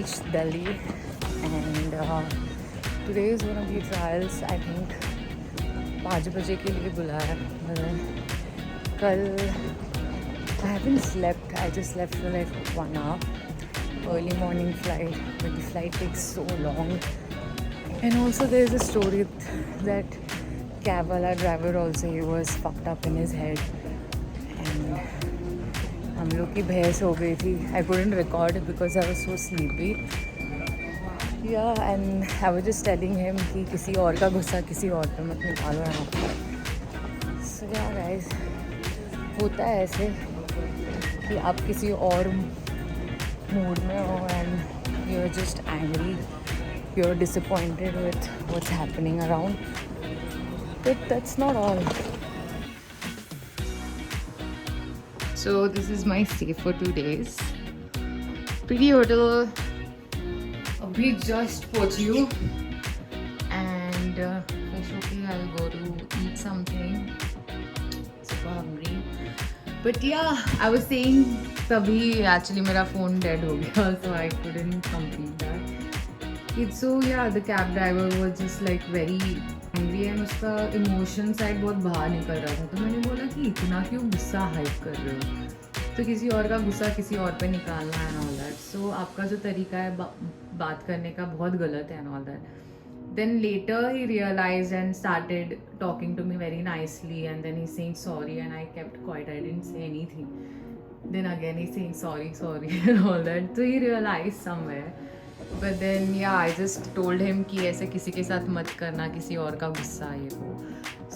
reached Delhi, and today is one of the trials. I think 5 बजे के लिए बुलाया मैंने कल. I haven't slept. I just slept for like 1 hour. Early morning flight, but the flight takes so long. And also there's a story that cab wala driver also, he was fucked up in his head. And हम लोग की बहस हो गई थी. I couldn't record it because I was so sleepy. Yeah, and I was just telling him कि किसी और का गुस्सा किसी और पे मत निकालो यहाँ पर. So yeah guys, होता है ऐसे कि आप किसी और मूड में हो and you're just angry, you're disappointed with what's happening around. But that's not all. So this is my stay for 2 days. Pretty hotel. We just put you and okay, I'll go to eat something. Super hungry. But yeah, I was saying तभी actually मेरा phone dead हो गया, so I couldn't complete that. So yeah, the cab driver was just like very angry and उसका emotion side बहुत बाहर निकल रहा था. तो मैंने बोला कि इतना क्यों गुस्सा हाइड कर रहे हो, तो किसी और का गुस्सा किसी और पे निकालना है and all that. So आपका जो तरीका है बात करने का बहुत गलत है and all that. Then later he realized and started talking to me very nicely, and then he's saying sorry and I kept quiet. I didn't say anything. Then again he's saying sorry and all that. So he realized somewhere. But then yeah, I just told him कि ऐसे किसी के साथ मत करना, किसी और का गुस्सा ये वो.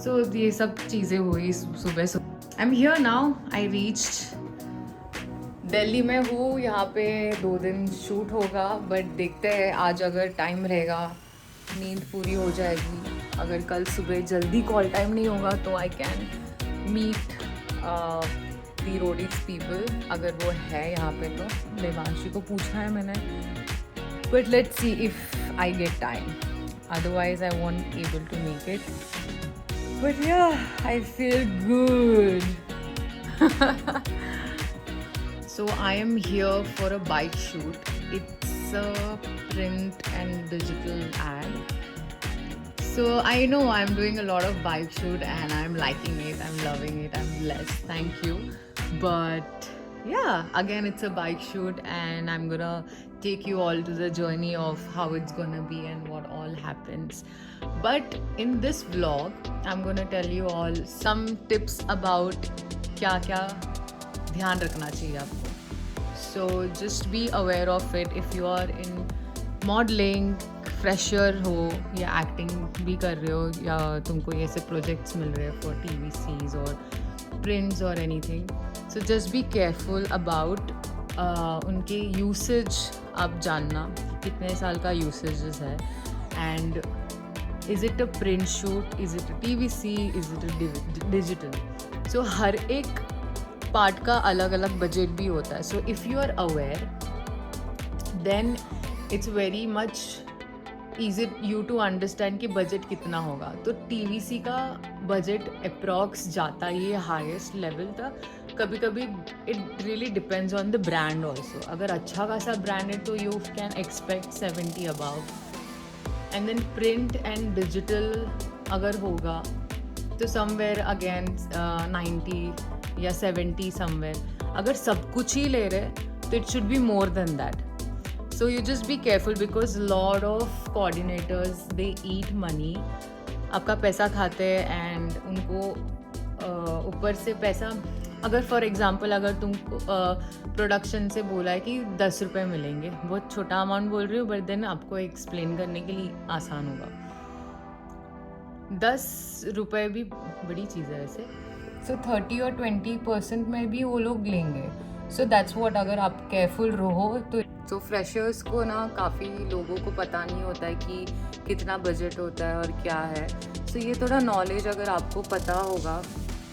So ये सब चीज़ें हुई सुबह. I'm here now. I reached Delhi में हूँ. यहाँ पे 2 दिन शूट होगा, बट देखते हैं आज अगर टाइम रहेगा, नींद पूरी हो जाएगी. अगर कल सुबह जल्दी कॉल टाइम नहीं होगा तो I can meet the Roadies people, अगर वो है यहाँ पे. तो देवांशी को पूछा है मैंने, but let's see if I get time. Otherwise I won't able to make it. But yeah I feel good. So I am here for a bike shoot. It's a print and digital ad. So I know I'm doing a lot of bike shoot and I'm liking it, I'm loving it, I'm blessed, thank you. But yeah, again it's a bike shoot and I'm gonna take you all to the journey of how it's gonna be and what all happens. But in this vlog, I'm gonna tell you all some tips about क्या ध्यान रखना चाहिए आपको. So just be aware of it. If you are in modeling, fresher हो या acting भी कर रहे हो, या तुमको ये से projects मिल रहे हैं for TVCs or prints or anything, so just be careful about उनके usage. आप जानना कितने साल का usages है, and is it a print shoot, is it a TVC, is it a digital. So हर एक पार्ट का अलग अलग बजट भी होता है. So if you are aware then it's very much easy you to understand कि budget कितना होगा. तो TVC का बजट अप्रॉक्स जाता ही है हाईएस्ट लेवल तक. कभी कभी it really depends on the brand also. अगर अच्छा खासा ब्रांड है तो you can expect 70 above. And then print and digital अगर होगा तो समवेयर अगेन 90 या 70 समवेयर. अगर सब कुछ ही ले रहे तो it should be more than that. So you just be careful because lot of coordinators they eat money. आपका पैसा खाते हैं एंड उनको ऊपर से पैसा. अगर फॉर एग्जांपल अगर तुमको प्रोडक्शन से बोला है कि 10 रुपये मिलेंगे, बहुत छोटा अमाउंट बोल रही हो, बट देन आपको एक्सप्लेन करने के लिए आसान होगा. 10 रुपये भी बड़ी चीज़ है वैसे. सो 30 और 20% में भी वो लोग लेंगे. So that's what. अगर आप केयरफुल रहो तो फ्रेशर्स को ना काफ़ी लोगों को पता नहीं होता है कि कितना बजट होता है और क्या है. सो ये थोड़ा नॉलेज अगर आपको पता होगा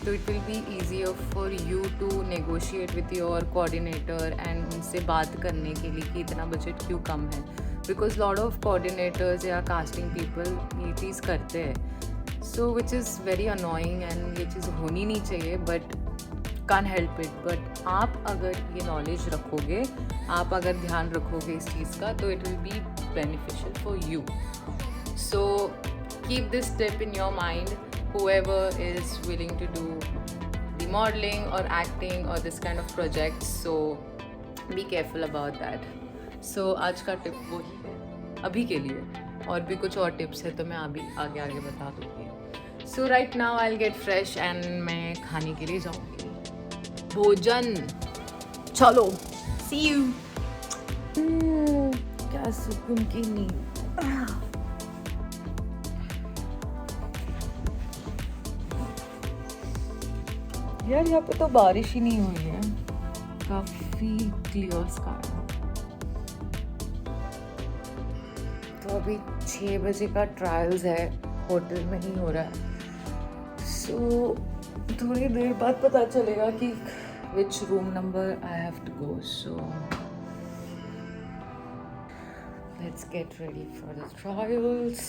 तो it will be easier for you to negotiate with your coordinator and उनसे बात करने के लिए कि इतना बजट क्यों कम है. बिकॉज लॉट ऑफ कोऑर्डिनेटर्स या कास्टिंग पीपल ये चीज़ करते हैं. So which is very annoying and ये चीज़ होनी नहीं चाहिए. But can't help it, but आप अगर ये नॉलेज रखोगे, आप अगर ध्यान रखोगे इस चीज़ का, तो it will be beneficial for you. So keep this tip in your mind, whoever is willing to do the modeling or acting or this kind of projects, so be careful about that. So आज का tip वही है अभी के लिए, और भी कुछ और टिप्स है तो मैं अभी आगे आगे बता दूँगी. So right now I will get fresh and मैं खाने के लिए जाऊँगी. भोजन, चलो, सी यू. क्या सुकून की नींद. यार यहाँ पे तो बारिश ही नहीं हुई है, काफ़ी क्लियर स्काई. तो अभी 6 बजे का ट्रायल्स है, होटल में ही हो रहा है. सो थोड़ी देर बाद पता चलेगा कि which room number I have to go. So let's get ready for the trials.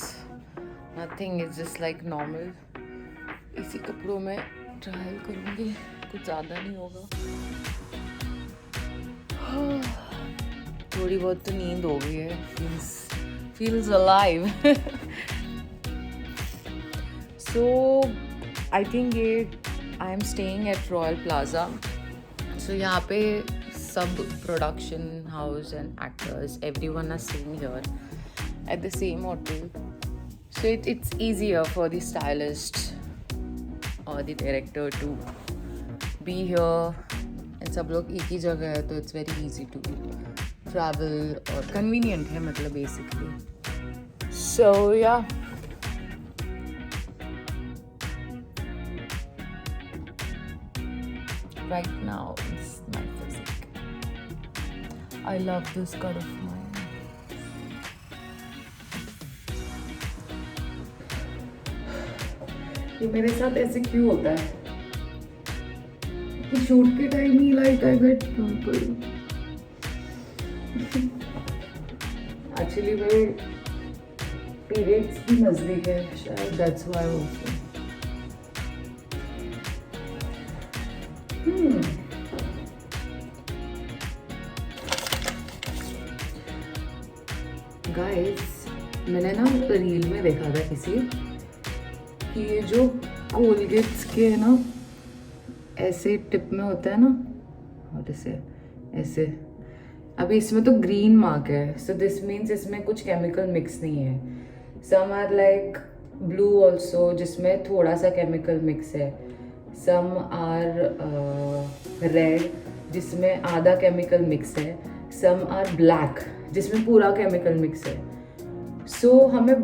Nothing is just like normal. इसी कपड़ों में ट्रायल करूँगी, कुछ ज़्यादा नहीं होगा. थोड़ी बहुत तो नींद हो गई है. feels alive. So I think I am staying at Royal Plaza. So यहाँ पे सब production house and actors, everyone are staying here at the same hotel. So it's easier for the stylist or the director to be here. And सब लोग एक ही जगह है, तो it's very easy to travel और convenient है, मतलब basically. So yeah. Right now it's my physique. I love this cut of mine. ये मेरे साथ ऐसे क्यों होता है कि शूट के time he like I get pimple. Actually मेरे पीरियड्स भी नजदीक है, शायद दैट्स व्हाई आल्सो. गाइस, मैंने ना रील में देखा था किसी कि ये जो कोलगेट्स के है ना, ऐसे टिप में होता है ना, और ऐसे अभी इसमें तो ग्रीन मार्क है. सो दिस मीन्स इसमें कुछ केमिकल मिक्स नहीं है. Some are like blue also, जिसमें थोड़ा सा केमिकल मिक्स है. सम आर रेड, जिसमें आधा केमिकल मिक्स है. सम आर ब्लैक, जिसमें पूरा केमिकल मिक्स है. सो हमें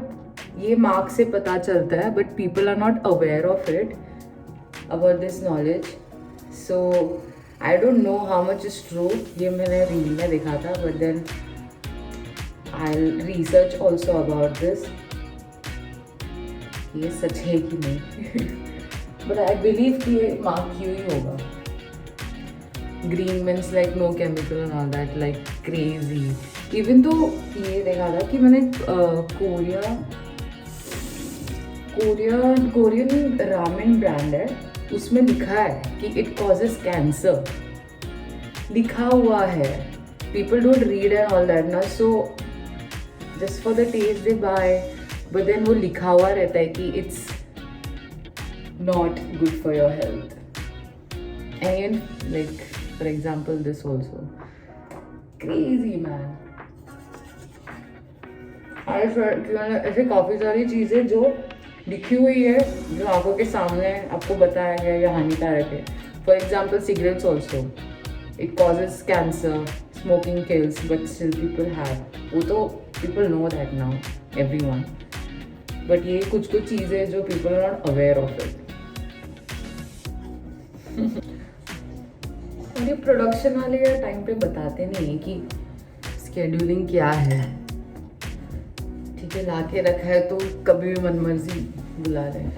ये मार्क से पता चलता है, but people are not aware of it, about this knowledge. So I don't know how much is true. ये मैंने रील में देखा था, but then I research also about this, ये सच है कि नहीं. बट आई बिलीव कि ये मार्क क्यों ही होगा. Green means like no chemical and all that, like crazy. Even तो ये देखा था कि मैंने कोरियन रामेन ब्रांड है, उसमें लिखा है कि इट कॉजेस कैंसर, लिखा हुआ है. People don't read and all that ना, so just for the taste they buy, but then वो लिखा हुआ रहता है कि it's not good for your health. And like for example this also, crazy man. ऐसे काफ़ी सारी चीज़ें जो लिखी हुई है, जो आंखों के सामने आपको बताया गया या हानिकारक है. For example cigarettes also, it causes cancer, smoking kills, but still people have. वो तो people know that now, everyone. But ये कुछ चीज़ें जो people are not aware of it. और ये प्रोडक्शन वाले यार टाइम पे बताते नहीं है कि स्केड्यूलिंग क्या है. ठीक है, ला के रखा है तो कभी भी मनमर्जी बुला रहे हैं.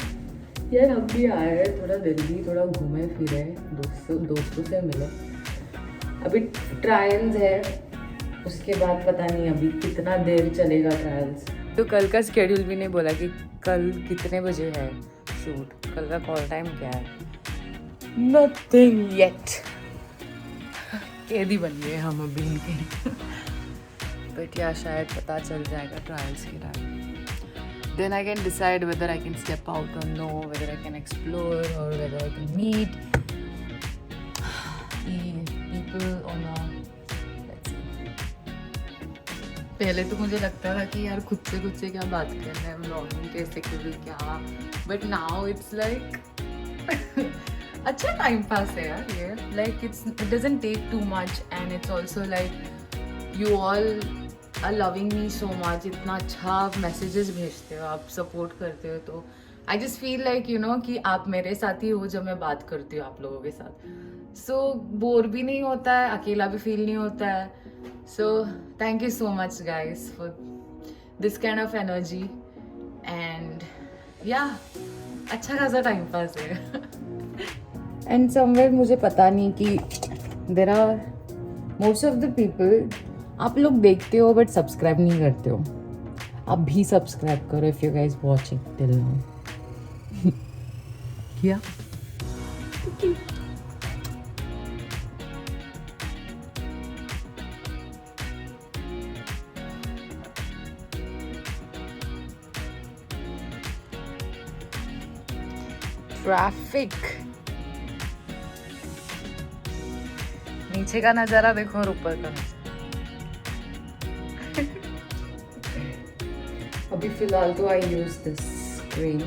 यार हम भी आए हैं थोड़ा दिल्ली, थोड़ा घूमे फिरे, दोस्तों से मिले. अभी ट्रायल्स है, उसके बाद पता नहीं अभी कितना देर चलेगा ट्रायल्स. तो कल का स्केड्यूल भी नहीं बोला कि कल कितने बजे है शूट, कल का कॉल टाइम क्या है. nothing yet. कैदी बन गए हम अभी इनके. But yeah, शायद पता चल जाएगा ट्रायल्स के time. Then I can decide whether I can step out or no, whether I can explore or whether I can meet people or not. Let's see. पहले तो मुझे लगता था कि यार खुद से क्या बात करना है, व्लॉगिंग कैसे करूँ क्या. But now it's like अच्छा टाइम पास है यार ये. Like it doesn't take too much and it's also like you all are loving me so much. इतना अच्छा आप मैसेजेस भेजते हो, आप सपोर्ट करते हो, तो I just feel like you know कि आप मेरे साथ ही हो जब मैं बात करती हूँ आप लोगों के साथ. सो बोर भी नहीं होता है, अकेला भी फील नहीं होता है. So thank you so much guys for this kind of energy and या अच्छा खासा टाइम पास है. एंड समवेयर मुझे पता नहीं कि there are most of the people आप लोग देखते हो बट सब्सक्राइब नहीं करते हो. आप भी सब्सक्राइब करो if you guys watching till now. किया ट्रैफिक. नीचे का नजारा देखो और ऊपर का नजारा. अभी फिलहाल तो I use this cream.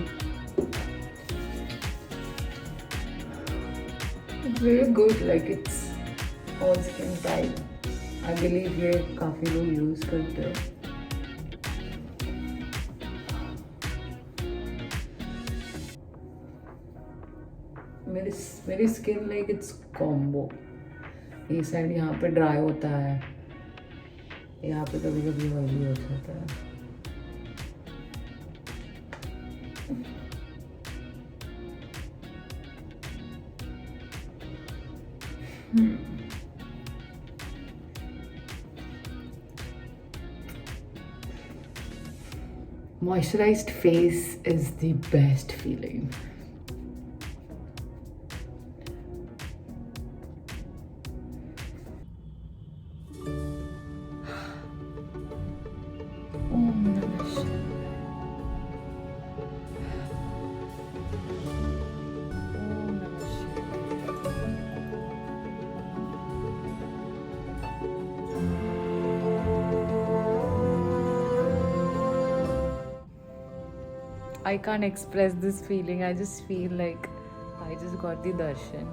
It's very good, like it's all skin type. I believe ये काफ़ी लोग यूज करते हो. मेरी स्किन लाइक इट्स कॉम्बो. ये साइड यहाँ पे ड्राई होता है, यहाँ पे कभी कभी ऑयली हो जाता है. Moisturized face is the best feeling. I can't express this feeling. I just feel like I just got the darshan.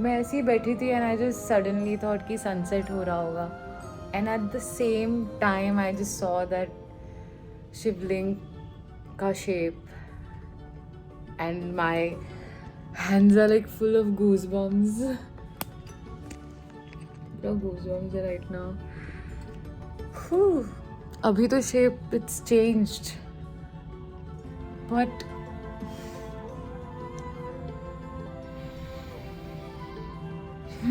मैं ऐसी बैठी थी and I just suddenly thought कि sunset हो रहा होगा. And at the same time I just saw that शिवलिंग का shape and my hands are like full of goosebumps. पूरा goosebumps है right now. Whew. अभी तो shape it's changed. But I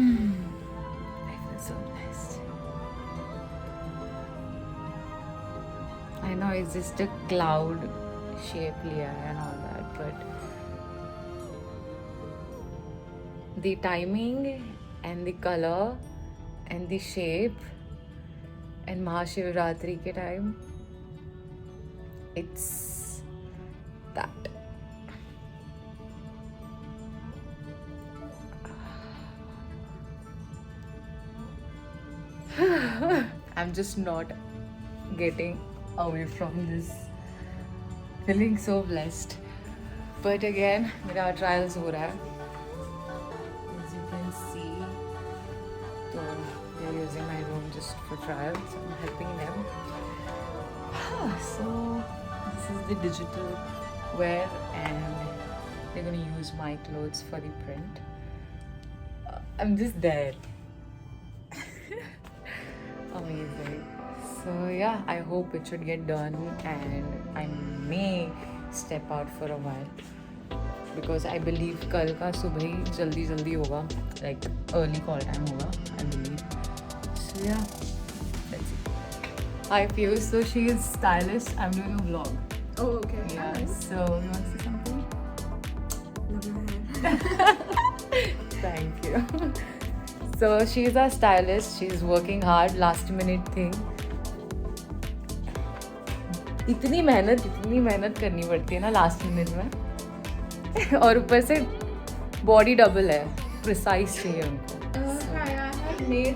feel so blessed. I know it's just a cloud shape liya hai and all that, but the timing and the color and the shape and Mahashivratri ke time, it's that. I'm just not getting away from this. Feeling so blessed. But again, मेरा trials हो रहा है. As you can see, so they're using my room just for trials. I'm helping them. So this is the digital wear and they're going to use my clothes for the print. I'm just there. Amazing. So yeah, I hope it should get done and I may step out for a while because I believe कल का सुबह ही जल्दी होगा, like early call time होगा, I believe. So yeah, let's see. Hi Piyush, so she is stylist. I'm doing a vlog. Oh, okay. Yeah, Nice. so you want to say something? Love your hair. Thank you. So she's our stylist. She's working hard. Last minute thing. इतनी मेहनत करनी पड़ती है ना last minute में. और ऊपर से बॉडी डबल है. प्रिसाइज चाहिए उनको.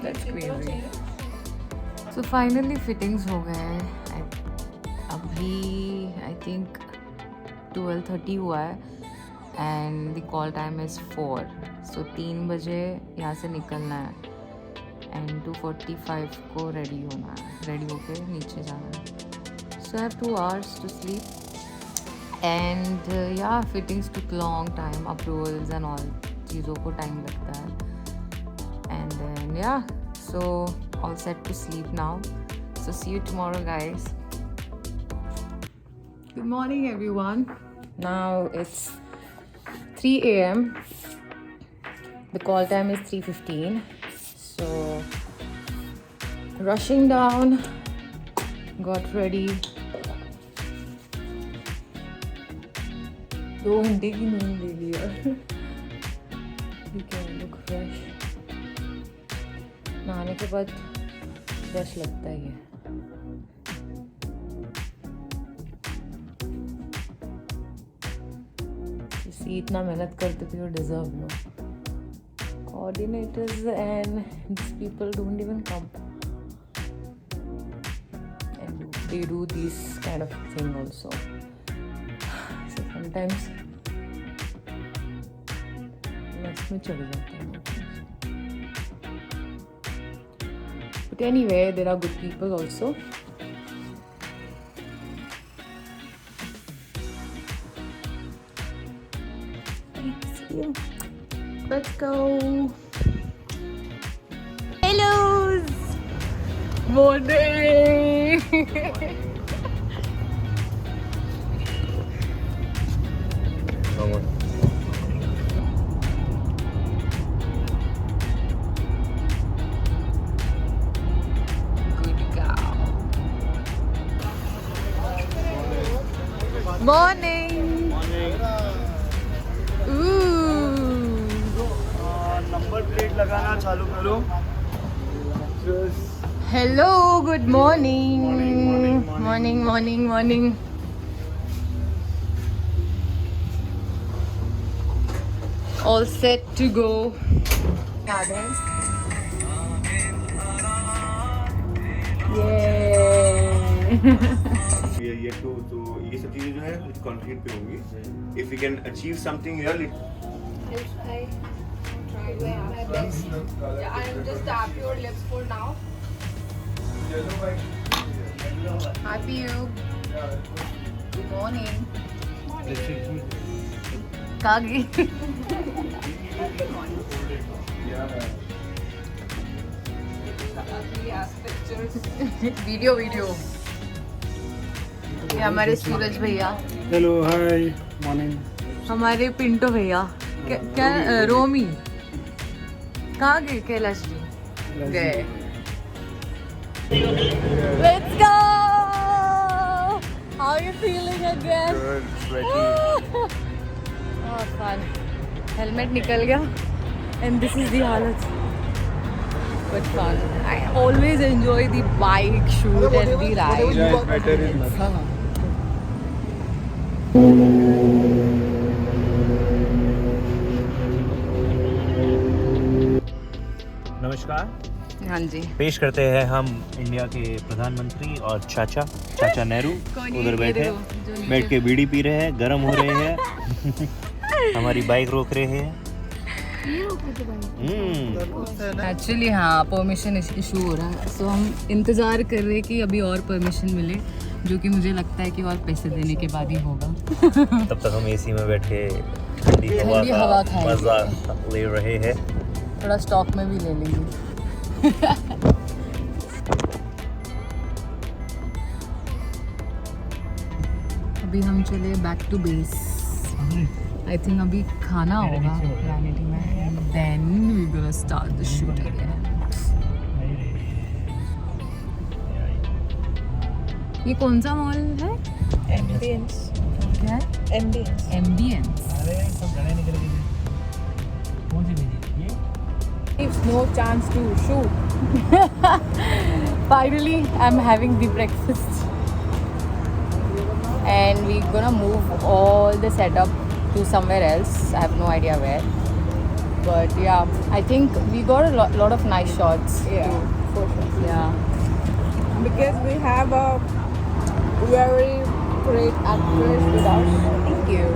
That's crazy. So finally fittings हो गए हैं. अभी I think 12:30 हुआ है. And the call time is 4. So 3 बजे यहाँ से निकलना है. And 2:45 को रेडी होना है. रेडी होके नीचे जाना है. So I have 2 hours to sleep. And yeah, fittings took long time. Approvals and all चीज़ों को time लगता है. And then yeah, so all set to sleep now. So see you tomorrow, guys. Good morning, everyone. Now it's 3 a.m. The call time is 3:15. So rushing down, got ready. 2 घंटे की नींद ले लिया. You can look fresh. नहाने के बाद fresh लगता ही है. इसी इतना मेहनत करते थे, deserve no. Coordinators and these people don't even come, and they do this kind of thing also. So sometimes मस में चढ़ जाता है. But anyway, there are good people also. Let's go. Hellos. Morning. Morning. Number plate लगाना चालू करो. Hello, good morning. Morning. All set to go. ये तो ये सब चीजें जो है कंक्रीट पे होंगी. If you can achieve something really. My best. Yeah, I'll just tap your lips for now. Happy you. Good morning. Kagi. Video ये हमारे सूरज भैया. Hello hi morning. हमारे पिंटो भैया. क्या रोमी कहाँ गए? कैलाश जी गए. Let's go. How are you feeling again? Good, sweaty. Oh, fun. Helmet निकल गया and this is the हालत. But fun. I always enjoy the bike shoot and the ride. Yeah, it's better in Math. नमस्कार. हाँ जी. पेश करते हैं हम India के प्रधानमंत्री और चाचा नेहरू उधर बैठे बैठ के बीड़ी पी रहे हैं, गर्म हो रहे हैं. हमारी बाइक रोक रहे हैं. एक्चुअली हाँ, परमिशन इशू हो रहा है. सो हम इंतज़ार कर रहे हैं कि अभी और परमिशन मिले, जो कि मुझे लगता है कि और पैसे देने के बाद ही होगा. तब तक हम एसी में बैठ के ठंडी हवा का मजा ले रहे हैं. थोड़ा स्टॉक में भी ले लेंगे. अभी हम चले back to base. I think अभी खाना होगा वैनिटी में and then we gonna start the shoot again. ये कौन सा मॉल है? Ambience. क्या है? Ambience. Ambience. gives no chance to shoot. Finally, I'm having the breakfast. And we're gonna move all the setup to somewhere else. I have no idea where. But yeah, I think we got a lot of nice shots. Yeah, for sure. Yeah. Because we have a very great actress with us. Thank you.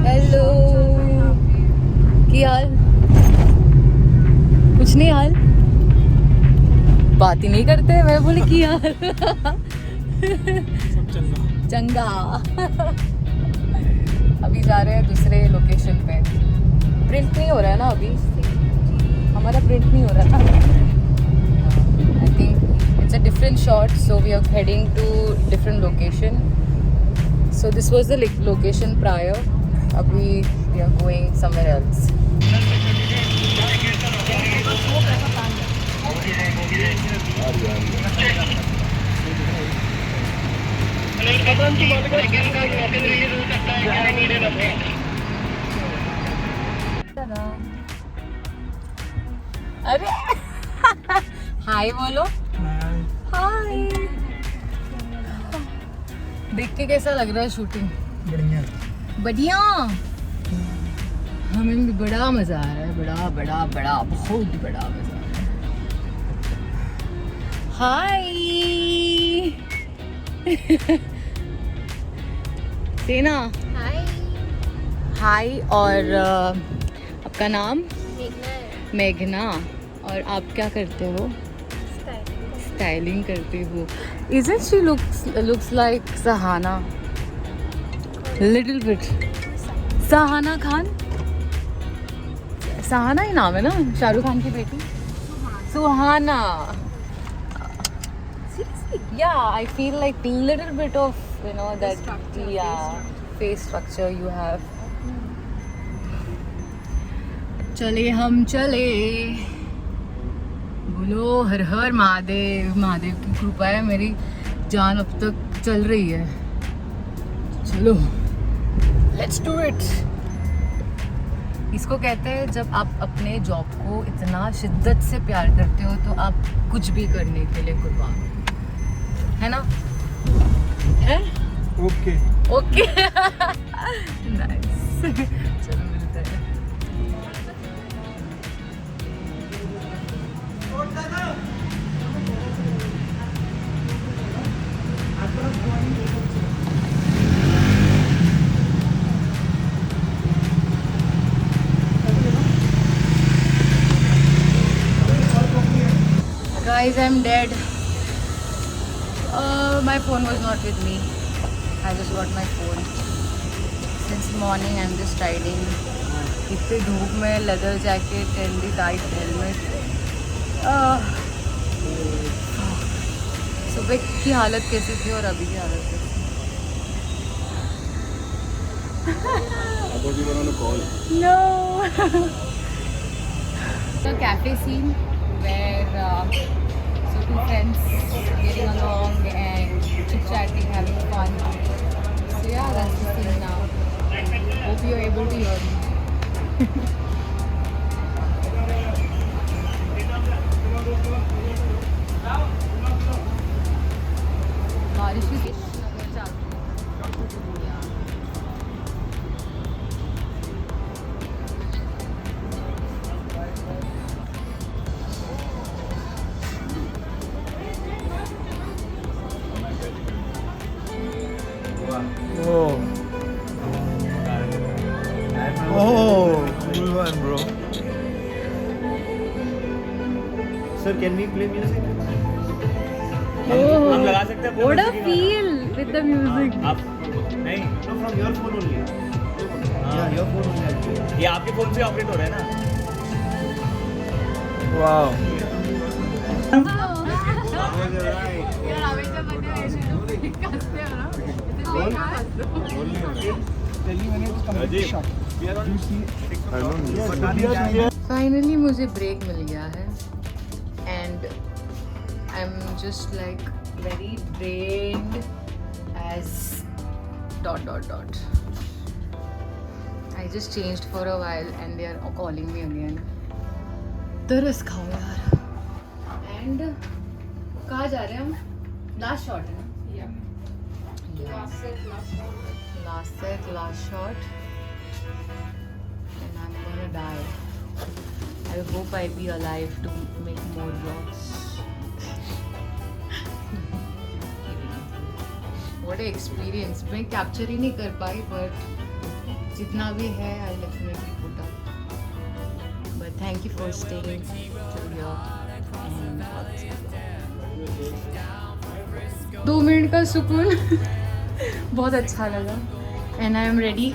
Hello की हाल कुछ नहीं हाल बात ही नहीं करते मैं बोली की हाल चंगा अभी जा रहे हैं दूसरे लोकेशन पे प्रिंट नहीं हो रहा है ना अभी हमारा प्रिंट नहीं हो रहा ना I think it's a different shot so we are heading to different location so this was the location prior अभी we are going somewhere else अरे हाय बोलो हाय देख के कैसा लग रहा है शूटिंग बढ़िया बढ़िया हमें भी बड़ा मजा आ रहा है बड़ा बड़ा बड़ा बहुत बड़ा मजा आ रहा है हाय सेना हाय हाय और आपका नाम मेघना और आप क्या करते हो स्टाइलिंग करते हो Isn't she looks like Sahana little bit Sahana Khan Sahana ही नाम है ना शाहरुख खान की बेटी सुहाना yeah I feel like little bit of you know that face structure you have चले हम चले बोलो हर हर महादेव महादेव की कृपा है मेरी जान अब तक चल रही है चलो लेट्स डू इट इसको कहते हैं जब आप अपने जॉब को इतना शिद्दत से प्यार करते हो तो आप कुछ भी करने के लिए कुर्बान है ना है ओके ओके नाइस चलो मिलते हैं Guys, I'm dead. My phone was not with me. I just got my phone. Since morning, I'm just riding. इतने धूप में leather jacket and the tight helmet. सुबह की हालत कैसी थी और अभी की हालत कैसी? No. The cafe scene where two friends getting along and chit-chatting, having fun. So yeah, that's the scene now. Hope you're able to hear me. बारिश भी Cool one, bro. Sir, can we play music? हम लगा सकते हैं. What a feel with the music. आप नहीं, no, from your phone only. Yeah, your phone only. ये आपके फोन से ऑपरेट हो रहा है ना? Wow. यार हमेशा बने ऐसे कसते हो ना. फाइनली मुझे ब्रेक मिल गया है and I I'm just like very drained as ... I just changed for a while and they are calling me again. तरस खाओ यार. And कहाँ जा रहे हैं हम? Last shot है ना? Last set, last shot. Last set, last shot. And I'm gonna die. I hope I be alive to make more vlogs. What an experience. मैं capture ही नहीं कर पाई, but जितना भी है I'll definitely put up. But thank you for staying till here. And 2 minute का सुकून बहुत अच्छा लगा. And I am ready.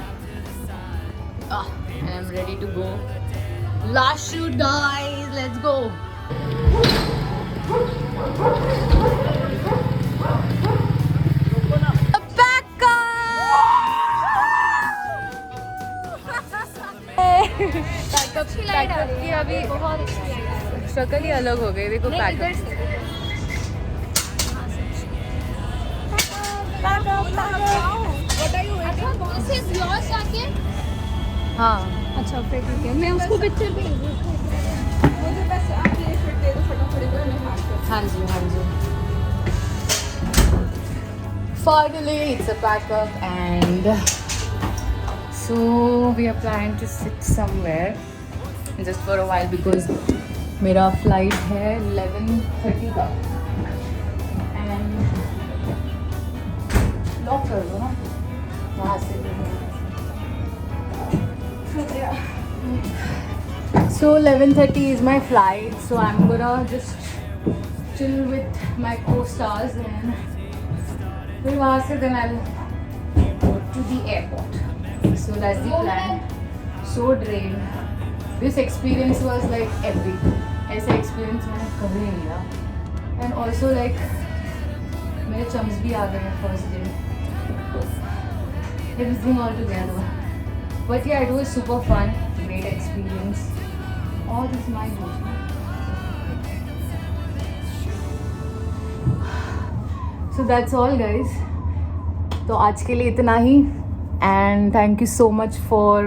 And I'm ready to go. Last shoot, guys. Let's go. Pack up की अभी शक्ल ही अलग हो गई. देखो pack up. What are you waiting for? This is yours, Saket? हाँ. अच्छा फिर ठीक है मैं उसको पिक्चर भेज दूँ. मुझे बस आप ये फिट दे दो फटाफट को मैं हाथ कर. हाँ जी, हाँ जी. Finally, it's a pack-up and so we are planning to sit somewhere just for a while because मेरा flight है 11:30 का and लॉक कर दो ना वहाँ से. So 11:30 is my flight, so I'm gonna just chill with my co-stars and फिर वहाँ से then I'll go to the airport. So that's the plan. So drained. This experience was like epic. ऐसा experience मैंने कभी नहीं लिया. And also like मेरे chums भी आ गए first day. Everything all together. But yeah, it was super fun. Great experience. All this my dude. So that's all guys. तो आज के लिए इतना ही. And thank you so much for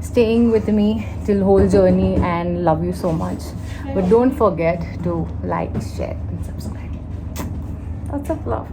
staying with me till whole journey and love you so much. But don't forget to like, share and subscribe. Lots of love.